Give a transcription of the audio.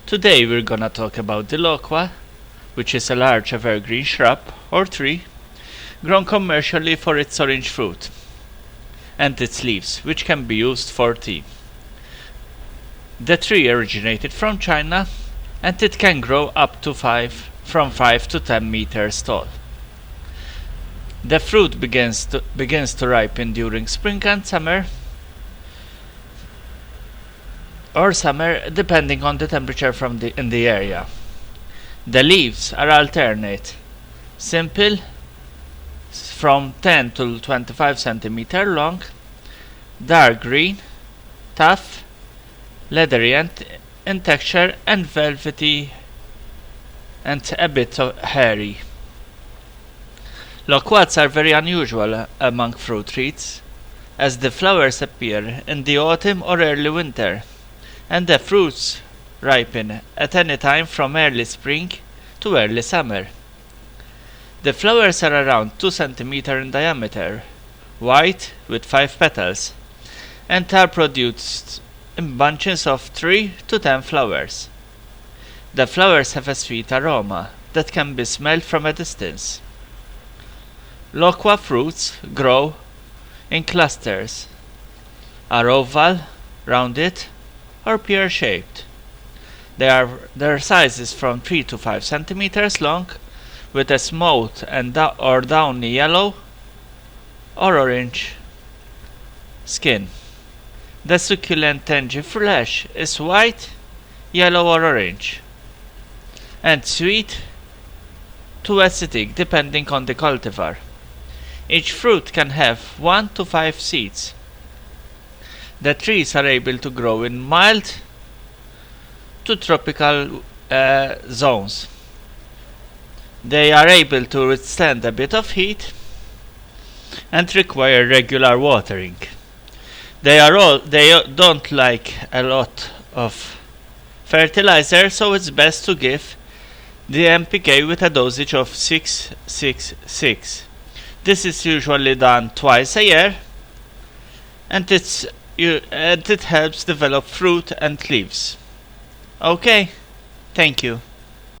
Today we're gonna talk about the loqua, which is a large evergreen shrub or tree grown commercially for its orange fruit and its leaves, which can be used for tea. The tree originated from China and it can grow up to from 5 to 10 meters tall. The fruit begins to ripen during spring and summer, or summer depending on the temperature in the area. The leaves are alternate, simple, from 10 to 25 centimeter long, dark green, tough, leathery in texture and velvety and a bit hairy. Loquats are very unusual among fruit trees, as the flowers appear in the autumn or early winter, and the fruits ripen at any time from early spring to early summer. The flowers are around 2 cm in diameter, white with 5 petals, and are produced in bunches of 3 to 10 flowers. The flowers have a sweet aroma that can be smelled from a distance. Loqua fruits grow in clusters, are oval, rounded, or pear-shaped. Their size is from 3 to 5 centimeters long, with a smooth or downy yellow or orange skin. The succulent tangy flesh is white, yellow or orange, and sweet to acidic depending on the cultivar. Each fruit can have 1 to 5 seeds. The trees are able to grow in mild to tropical zones. They are able to withstand a bit of heat and require regular watering. They don't like a lot of fertilizer, so it's best to give the NPK with a dosage of 6-6-6. This is usually done twice a year, and it helps develop fruit and leaves. Okay, thank you.